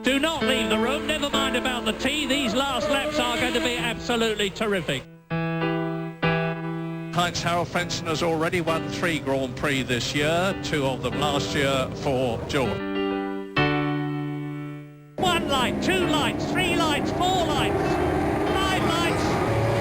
Do not leave the room, never mind about the tea. These last laps are going to be absolutely terrific. Heinz-Harald Frentzen has already won 3 Grand Prix this year, 2 of them last year for George. 1 light, 2 lights, 3 lights, 4 lights, 5 lights,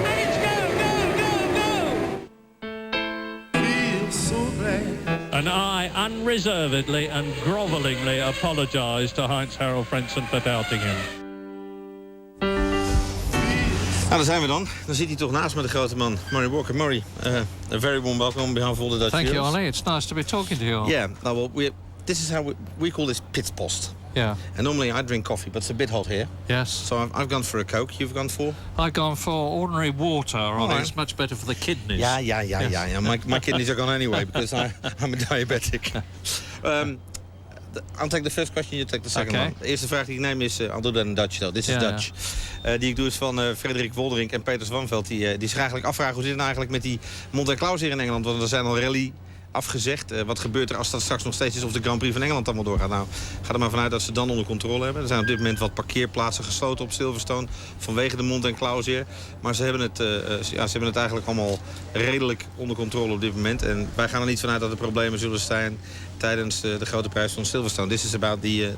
and it's go, go, go, go! Feel so bad. And I unreservedly and grovellingly apologise to Heinz-Harald Frentzen for doubting him. Nou, daar zijn we dan. Dan zit hij toch naast me, de grote man, Murray Walker. Murray, a very warm welcome on behalf of all the Dutch Thank you, viewers. Ollie. It's nice to be talking to you all. Yeah, well, this is how we call this pitpost. Yeah. And normally I drink coffee, but it's a bit hot here. Yes. So I've gone for a Coke. You've gone for? I've gone for ordinary water, Ollie. Right. It's much better for the kidneys. Yeah. My kidneys are gone anyway because I'm a diabetic. I'll take the first question, you take the second one. De eerste vraag die ik neem is, I'll do that in Dutch though, this is Dutch. Die ik doe is van Frederik Wolderink en Peter Zwanveld. Die zich eigenlijk afvragen hoe zit het nou eigenlijk met die Monte Claus hier in Engeland. Want er zijn al rally afgezegd. Wat gebeurt er als dat straks nog steeds is of de Grand Prix van Engeland allemaal doorgaat? Nou, ga er maar vanuit dat ze dan onder controle hebben. Er zijn op dit moment wat parkeerplaatsen gesloten op Silverstone vanwege de Monte Claus hier. Maar ze hebben het eigenlijk allemaal redelijk onder controle op dit moment. En wij gaan er niet vanuit dat er problemen zullen zijn tijdens de grote prijs van Silverstone. This is about the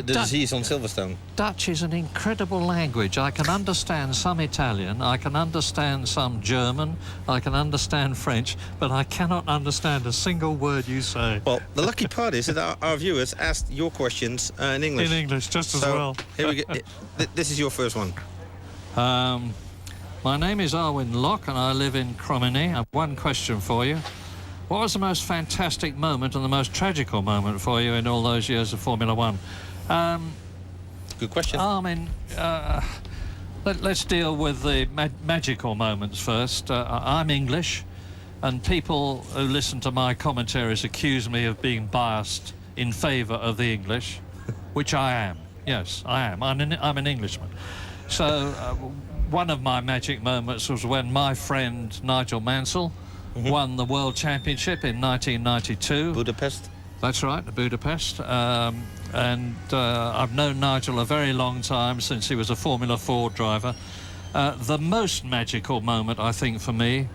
disease on Silverstone. Dutch is an incredible language. I can understand some Italian, I can understand some German, I can understand French, but I cannot understand a single word you say. Well, the lucky part is that our viewers asked your questions in English. In English, just as well. Here we go. This is your first one. My name is Arwin Locke and I live in Cromini. I have one question for you. What was the most fantastic moment and the most tragical moment for you in all those years of Formula One? Good question. I mean, let's deal with the magical moments first. I'm English, and people who listen to my commentaries accuse me of being biased in favour of the English, which I am. Yes, I am. I'm an Englishman. So one of my magic moments was when my friend Nigel Mansell won the World Championship in 1992. Budapest? That's right, Budapest. I've known Nigel a very long time, since he was a Formula 4 driver. The most magical moment, I think, for me,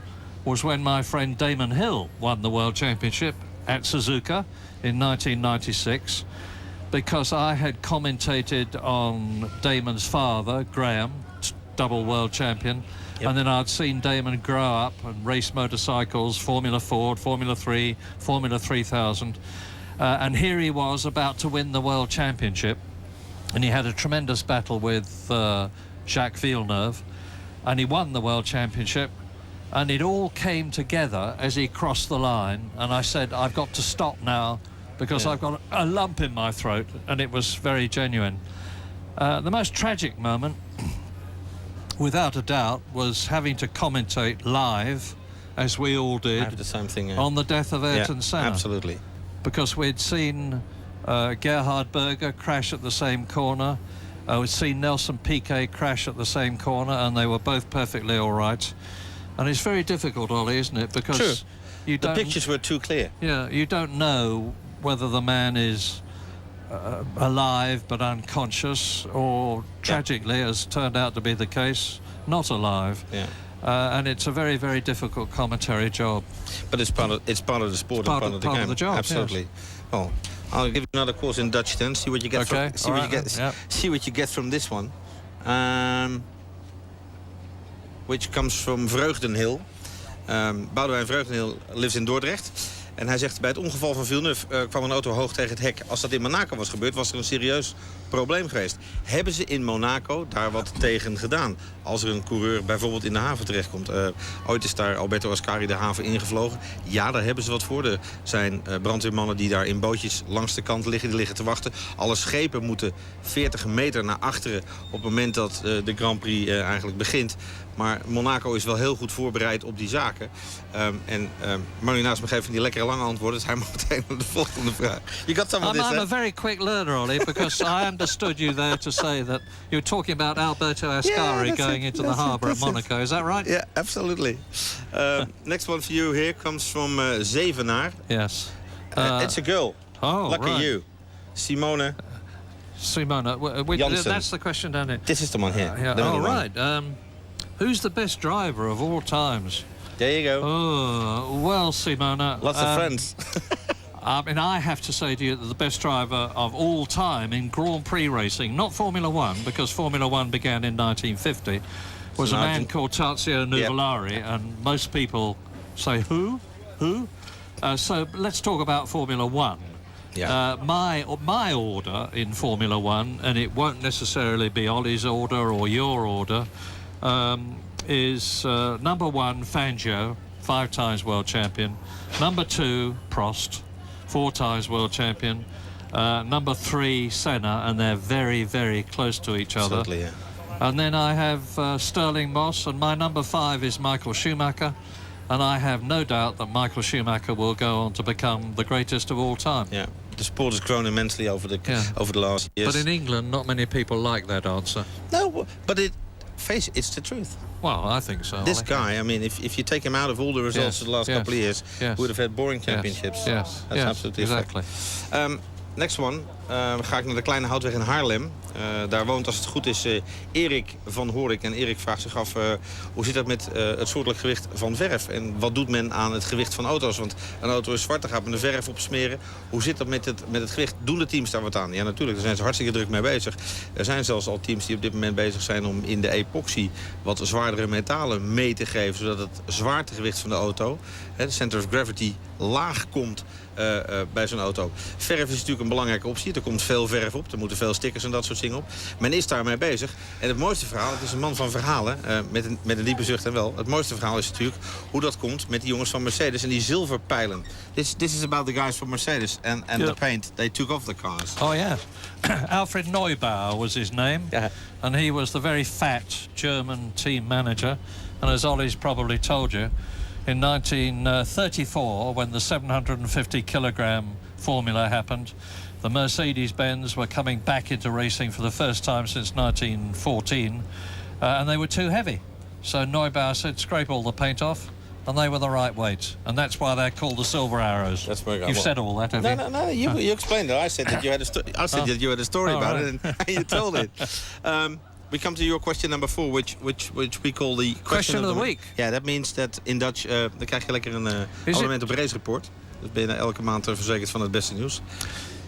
was when my friend Damon Hill won the World Championship at Suzuka in 1996, because I had commentated on Damon's father, Graham, double world champion. Yep. And then I'd seen Damon grow up and race motorcycles, Formula Ford, Formula 3, Formula 3000. And here he was about to win the World Championship. And he had a tremendous battle with Jacques Villeneuve. And he won the World Championship. And it all came together as he crossed the line. And I said, I've got to stop now because I've got a lump in my throat. And it was very genuine. The most tragic moment, without a doubt, was having to commentate live, as we all did, the same thing, on the death of Ayrton Senna. Absolutely. Because we'd seen Gerhard Berger crash at the same corner. We'd seen Nelson Piquet crash at the same corner, and they were both perfectly all right. And it's very difficult, Ollie, isn't it? Because the pictures were too clear. Yeah, you don't know whether the man is alive but unconscious, or tragically, as turned out to be the case, not alive. Yeah. And it's a very, very difficult commentary job. But it's part of the sport and part of the game. Of the job, absolutely. Yes. Well, I'll give you another course in Dutch then. See what you get. Okay. See what you get from this one, which comes from Vreugdenhil. Boudewijn Vreugdenhil lives in Dordrecht. En hij zegt, bij het ongeval van Villeneuve kwam een auto hoog tegen het hek. Als dat in Monaco was gebeurd, was er een serieus probleem geweest. Hebben ze in Monaco daar wat tegen gedaan? Als er een coureur bijvoorbeeld in de haven terechtkomt. Ooit is daar Alberto Ascari de haven ingevlogen. Ja, daar hebben ze wat voor. Er zijn brandweermannen die daar in bootjes langs de kant liggen. Die liggen te wachten. Alle schepen moeten 40 meter naar achteren op het moment dat de Grand Prix eigenlijk begint. Maar Monaco is wel heel goed voorbereid op die zaken. Murray naast me geeft die lekkere lange antwoorden. Dus hij mag meteen naar de volgende vraag. You got some of this, I'm a very quick learner, Ollie, because I understood you there to say that you were talking about Alberto Ascari going into the harbour at Monaco. Is that right? Yeah, absolutely. Next one for you here comes from Zevenaar. Yes. It's a girl. Oh, Lucky you. Simone Simona, Janssen. that's the question, down it? This is the one here. Yeah. The Oh, middle one. right. Who's the best driver of all times? There you go. Oh, well, Simona. Lots of friends. I mean, I have to say to you that the best driver of all time in Grand Prix racing, not Formula One, because Formula One began in 1950, was a man called Tazio Nuvolari, and most people say, who? So let's talk about Formula One. Yeah. My order in Formula One, and it won't necessarily be Ollie's order or your order, is number 1, Fangio, 5 times world champion. Number 2, Prost, 4 times world champion. Number 3, Senna, and they're very, very close to each other. Absolutely, yeah. And then I have Sterling Moss, and my number 5 is Michael Schumacher. And I have no doubt that Michael Schumacher will go on to become the greatest of all time. Yeah. The sport has grown immensely over the last years. But in England, not many people like that answer. No, but face it, it's the truth. Well, I think so. This guy, I mean, if you take him out of all the results of the last couple of years, we would have had boring championships. Yes, That's absolutely exactly. Next one, ga ik naar de Kleine Houtweg in Haarlem. Daar woont, als het goed is, Erik van Horik. En Erik vraagt zich af, hoe zit dat met het soortelijk gewicht van verf? En wat doet men aan het gewicht van auto's? Want een auto is zwart, daar gaat men de verf op smeren. Hoe zit dat met het gewicht? Doen de teams daar wat aan? Ja, natuurlijk, daar zijn ze hartstikke druk mee bezig. Er zijn zelfs al teams die op dit moment bezig zijn om in de epoxy wat zwaardere metalen mee te geven. Zodat het zwaartegewicht van de auto, de center of gravity, laag komt bij zo'n auto. Verf is natuurlijk een belangrijke optie. Er komt veel verf op. Er moeten veel stickers en dat soort dingen op. Men is daarmee bezig. En het mooiste verhaal, het is een man van verhalen, met een diepe zucht en wel. Het mooiste verhaal is natuurlijk hoe dat komt met die jongens van Mercedes en die zilverpijlen. This is about the guys from Mercedes and the paint. They took off the cars. Oh, yeah. Alfred Neubauer was his name. Yeah. And he was the very fat German team manager. And as Ollie's probably told you, in 1934, when the 750-kilogram formula happened, the Mercedes-Benz were coming back into racing for the first time since 1914, and they were too heavy. So Neubauer said, scrape all the paint off, and they were the right weight. And that's why they're called the Silver Arrows. That's where You've said all that, have you? No, you explained it. I said that you had a story about it, and you told it. We come to your question number 4, which we call the question of the week. Yeah, that means that in Dutch, dan krijg je lekker een abonnement op Race Report. Dus ben je elke maand verzekerd van het beste nieuws.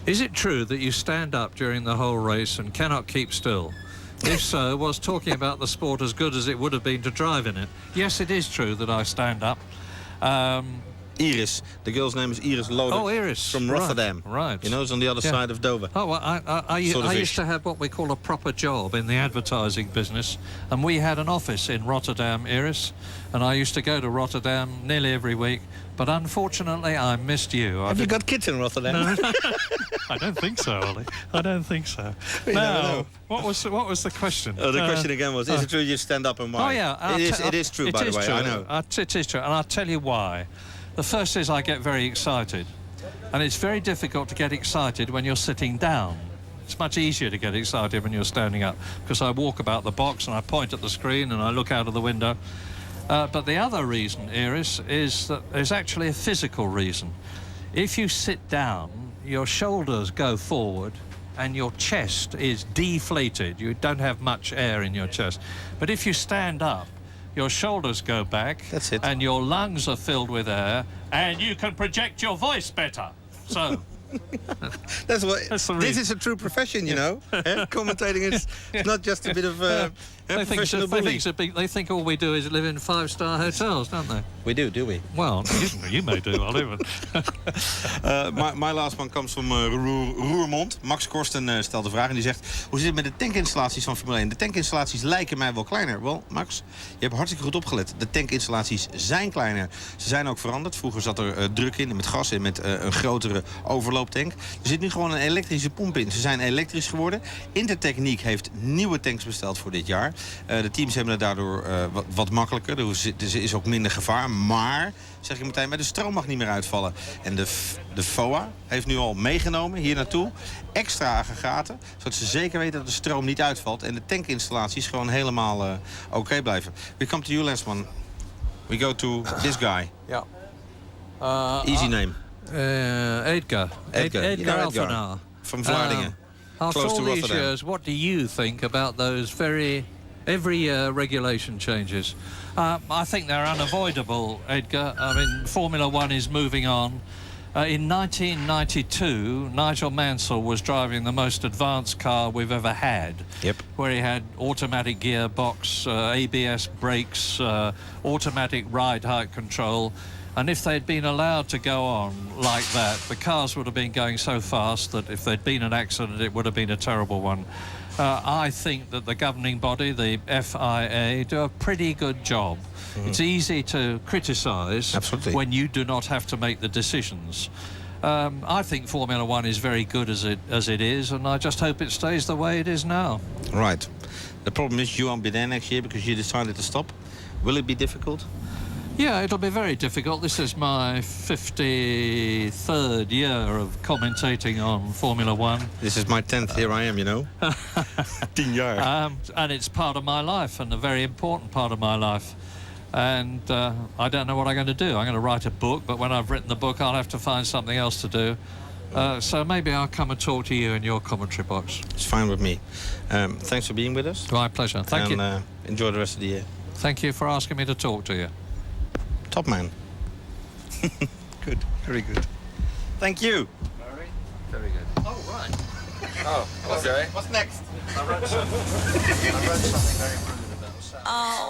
Is it true that you stand up during the whole race and cannot keep still? If so, was talking about the sport as good as it would have been to drive in it? Yes, it is true that I stand up. Iris. The girl's name is Iris Loder. Oh, Iris. From Rotterdam. Right. You know, it's on the other side of Dover. Oh, well, I used to have what we call a proper job in the advertising business, and we had an office in Rotterdam, Iris, and I used to go to Rotterdam nearly every week, but unfortunately I missed you. Have you got kids in Rotterdam? No. I don't think so, Ollie. I don't think so. Now, what was the question? Oh, the question again was, is it true you stand up and why? Oh, yeah. It is true, by the way, I know. It is true, and I'll tell you why. The first is I get very excited, and it's very difficult to get excited when you're sitting down. It's much easier to get excited when you're standing up, because I walk about the box and I point at the screen and I look out of the window. But the other reason, Iris, is that there's actually a physical reason. If you sit down, your shoulders go forward and your chest is deflated. You don't have much air in your chest. But if you stand up, your shoulders go back. That's it. And your lungs are filled with air, and you can project your voice better. So That's this is a true profession, you know. Commentating is not just a bit of professional bully. They think all we do is live in 5-star hotels, don't they? We do we? Well, you may do, Oliver. My last one comes from Roermond. Max Korsten stelt de vraag en die zegt: hoe zit het met de tankinstallaties van Formule 1? De tankinstallaties lijken mij wel kleiner. Wel, Max, je hebt hartstikke goed opgelet. De tankinstallaties zijn kleiner. Ze zijn ook veranderd. Vroeger zat er druk in met gas en met een grotere overlooptank. Er zit nu gewoon een elektrische pomp in. Ze zijn elektrisch geworden. Intertechniek heeft nieuwe tanks besteld voor dit jaar. De teams hebben het daardoor wat makkelijker. Er is ook minder gevaar. Maar, zeg ik meteen, de stroom mag niet meer uitvallen. En de FOA heeft nu al meegenomen hier naartoe extra aggregaten, zodat ze zeker weten dat de stroom niet uitvalt en de tankinstallaties gewoon helemaal oké blijven. We come to you, last one. We go to this guy. Ja. Easy name. Edgar. Edgar Alphenaar. Van Vlaardingen. After close all to these Rotterdam. years, what do you think about those every year regulation changes? I think they're unavoidable, Edgar. I mean, Formula One is moving on. In 1992, Nigel Mansell was driving the most advanced car we've ever had. Yep. Where he had automatic gearbox, ABS brakes, automatic ride height control. And if they'd been allowed to go on like that, the cars would have been going so fast that if there'd been an accident, it would have been a terrible one. I think that the governing body, the FIA, do a pretty good job. It's easy to criticise when you do not have to make the decisions. I think Formula One is very good as it is, and I just hope it stays the way it is now. Right. The problem is you won't be there next year because you decided to stop. Will it be difficult? Yeah, it'll be very difficult. This is my 53rd year of commentating on Formula One. This is my 10th. Here I am, you know. 10 jaar. And it's part of my life, and a very important part of my life. And I don't know what I'm going to do. I'm going to write a book, but when I've written the book, I'll have to find something else to do. So maybe I'll come and talk to you in your commentary box. It's fine with me. Thanks for being with us. My pleasure. Thank you. And enjoy the rest of the year. Thank you for asking me to talk to you. Top man. Good. Very good. Thank you. Very good. Oh, right. Oh, okay. What's next? I wrote something very rude about Sam. Oh.